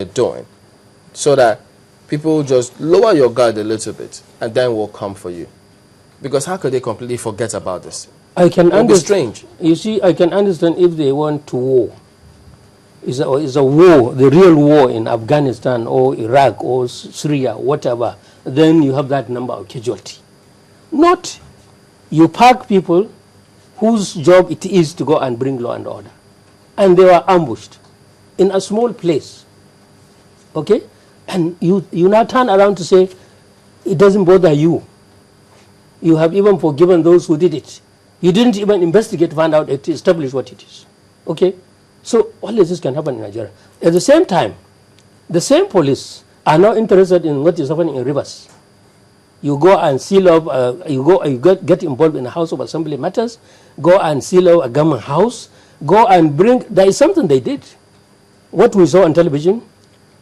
doing, so that people just lower your guard a little bit and then will come for you? Because how could they completely forget about this? I can understand. Strange. You see, I can understand if they want to war. It's a war, the real war in Afghanistan or Iraq or Syria, whatever. Then you have that number of casualty. Not you park people whose job it is to go and bring law and order. And they were ambushed in a small place. Okay? And you now turn around to say, it doesn't bother you. You have even forgiven those who did it. You didn't even investigate, find out, establish what it is. Okay? So all of this can happen in Nigeria. At the same time, the same police are now interested in what is happening in rivers. You go and seal up, you get involved in the House of Assembly matters, go and seal up a government house, go and bring, there is something they did. What we saw on television,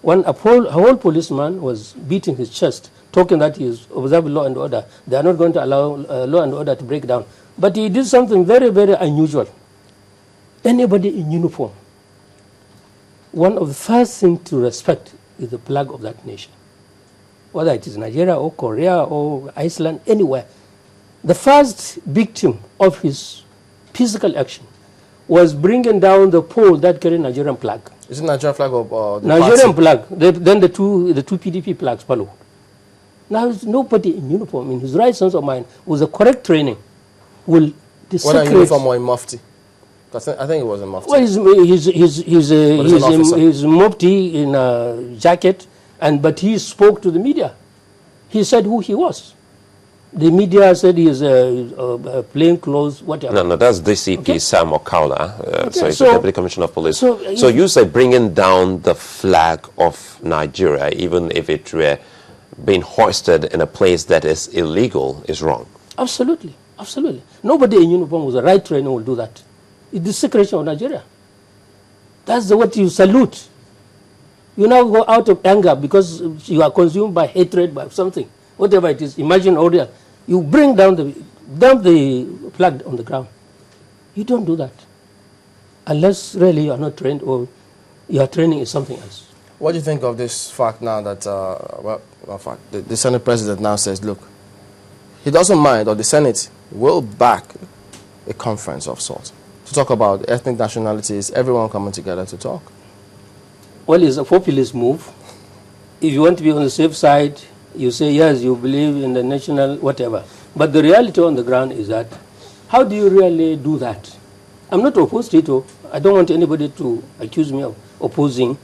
when a whole policeman was beating his chest, talking that he is observing law and order. They are not going to allow law and order to break down. But he did something very, very unusual. Anybody in uniform, one of the first things to respect is the flag of that nation. Whether it is Nigeria or Korea or Iceland, anywhere. The first victim of his physical action was bringing down the pole that carried Nigerian flag. Is it Nigerian flag or the Nigerian flag? Then the two PDP flags follow. Now nobody in uniform, in his right sense of mind, with the correct training, will desecrate. Whether in uniform or in mufti? I think it was in mufti. Well, he's mufti in a jacket, but he spoke to the media. He said who he was. The media said he is a plain clothes, whatever. No, that's DCP okay. Sam Okaula, so he's the Deputy Commissioner of Police. So you say bringing down the flag of Nigeria, even if it were being hoisted in a place that is illegal, is wrong? Absolutely, absolutely. Nobody in uniform with the right training will do that. It's the secretion of Nigeria. That's what you salute. You now go out of anger because you are consumed by hatred, by something. Whatever it is, imagine or real. You bring down dump the flag on the ground. You don't do that. Unless really you are not trained or your training is something else. What do you think of this fact now that, the Senate President now says, look, he doesn't mind, or the Senate will back a conference of sorts to talk about ethnic nationalities, everyone coming together to talk? Well, it's a populist move. If you want to be on the safe side, you say, yes, you believe in the national whatever. But the reality on the ground is that, how do you really do that? I'm not opposed to it. I don't want anybody to accuse me of opposing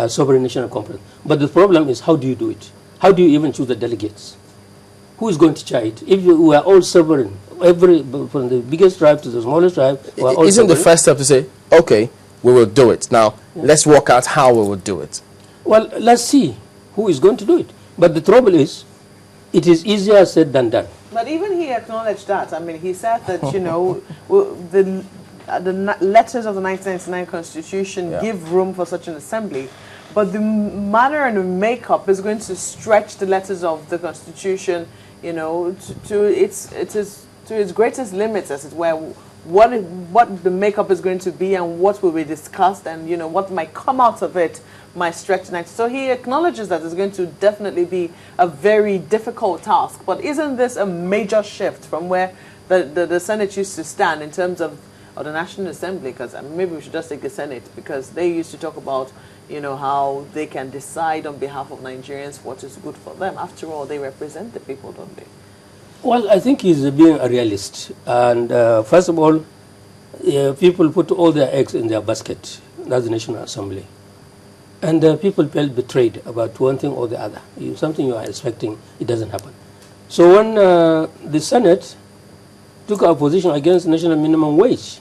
sovereign national conference. But the problem is, how do you do it? How do you even choose the delegates? Who is going to chair it? If we are all sovereign, from the biggest tribe to the smallest tribe, we are all Isn't sovereign. the first step to say, okay, we will do it. Now, let's work out how we will do it. Well, let's see who is going to do it. But the trouble is, it is easier said than done. But even he acknowledged that. I mean, he said that, you know, the letters of the 1999 Constitution give room for such an assembly. But the manner and the makeup is going to stretch the letters of the Constitution, you know, to its greatest limits, as it were. What the makeup is going to be and what will be discussed and, you know, what might come out of it might stretch next. So he acknowledges that it's going to definitely be a very difficult task. But isn't this a major shift from where the Senate used to stand in terms of the National Assembly? Because maybe we should just take the Senate, because they used to talk about, you know, how they can decide on behalf of Nigerians what is good for them. After all, they represent the people, don't they? Well, I think he's being a realist. And first of all, people put all their eggs in their basket. That's the National Assembly. And people felt betrayed about one thing or the other. Something you are expecting, it doesn't happen. So when the Senate took a position against national minimum wage,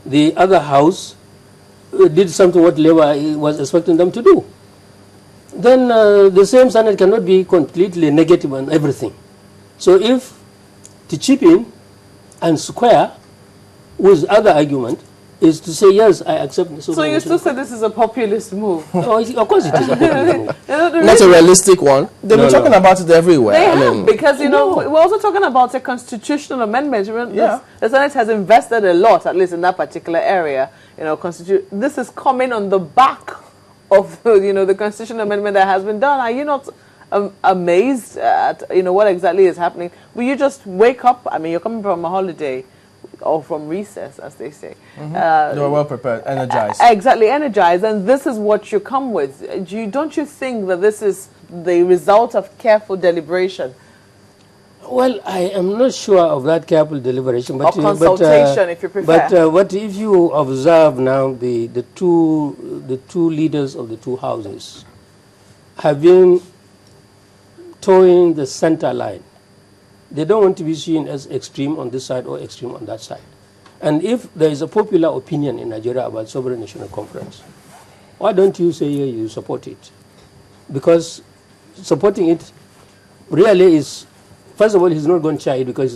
the other house did something what Labour was expecting them to do. Then the same Senate cannot be completely negative on everything. So if to chip in and square with other argument is to say, yes, I accept. So you still say this is a populist move? Oh, of course it is a populist move. Not a realistic one. They've been talking about it everywhere. They have, because, you know, we're also talking about a constitutional amendment. The Senate has invested a lot, at least in that particular area. You know, this is coming on the back of the constitutional amendment that has been done? Are you not amazed at what exactly is happening? Will you just wake up? I mean, you're coming from a holiday or from recess, as they say. You're well prepared, energized. Exactly, energized, and this is what you come with. Don't you think that this is the result of careful deliberation? Well, I am not sure of that careful deliberation, but or consultation, if you prefer. But if you observe now the two leaders of the two houses have been towing the center line. They don't want to be seen as extreme on this side or extreme on that side. And if there is a popular opinion in Nigeria about sovereign national conference, why don't you say you support it? Because supporting it really is, first of all, he's not going to chair it because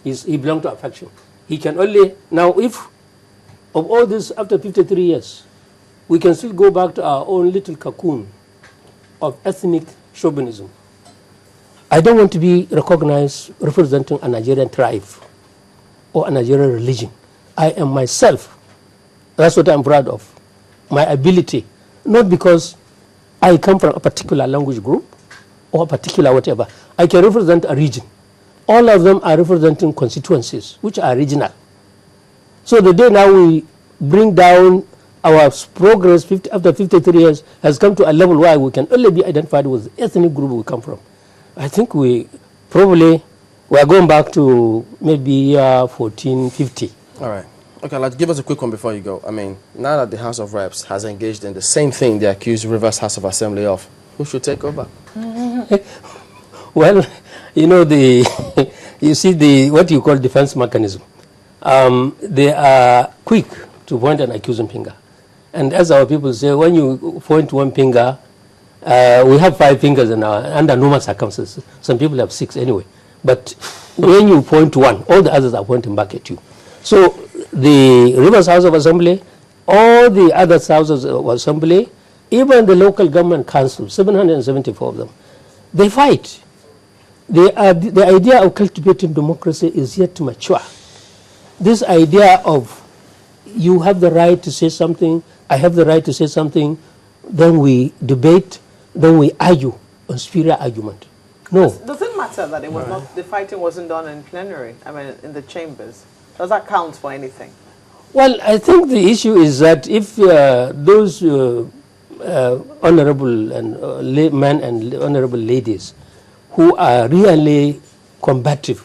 he belongs to a faction. He can only, now if, of all this, after 53 years, we can still go back to our own little cocoon of ethnic chauvinism. I don't want to be recognized representing a Nigerian tribe or a Nigerian religion. I am myself. That's what I'm proud of. My ability, not because I come from a particular language group or a particular whatever. I can represent a region. All of them are representing constituencies, which are regional. So the day now we bring down our progress after 53 years has come to a level where we can only be identified with the ethnic group we come from. I think we are going back to maybe 1450. All right. Okay, let's give us a quick one before you go. I mean, now that the House of Reps has engaged in the same thing they accused Rivers House of Assembly of, who should take over? Well, you see what you call defense mechanism. They are quick to point an accusing finger. And as our people say, when you point one finger, we have 5 fingers under normal circumstances. Some people have 6 anyway. But when you point one, all the others are pointing back at you. So the Rivers House of Assembly, all the other houses of assembly, even the local government council, 774 of them, they fight. The idea of cultivating democracy is yet to mature. This idea of you have the right to say something, I have the right to say something, then we debate, then we argue on superior argument. No. Does it matter that it was not, the fighting wasn't done in plenary, I mean in the chambers? Does that count for anything? Well, I think the issue is that if those honorable and men and honorable ladies who are really combative,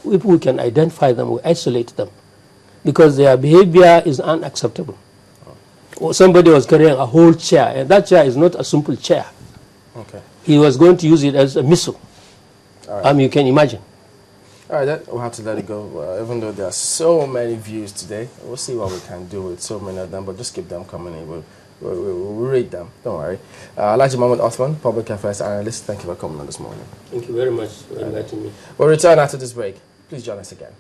if we can identify them, we isolate them, because their behavior is unacceptable. Or somebody was carrying a whole chair, and that chair is not a simple chair. Okay. He was going to use it as a missile. Right. You can imagine. All right, we'll have to let it go. Even though there are so many views today, we'll see what we can do with so many of them, but just keep them coming in. We'll read them. Don't worry. Alhaji Mohammed Othman, Public Affairs Analyst, thank you for coming on this morning. Thank you very much for inviting me. We'll return after this break. Please join us again.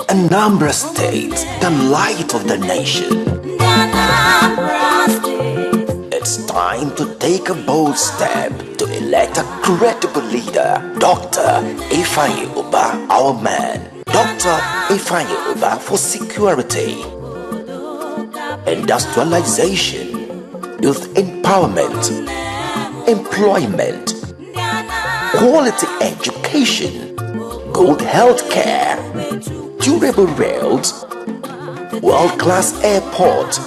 Anambra State, the light of the nation. It's time to take a bold step to elect a credible leader, Dr. Ifeanyi Ubah, our man. Dr. Ifeanyi Ubah for security, industrialization, youth empowerment, employment, quality education, good health care, durable roads, world-class airport,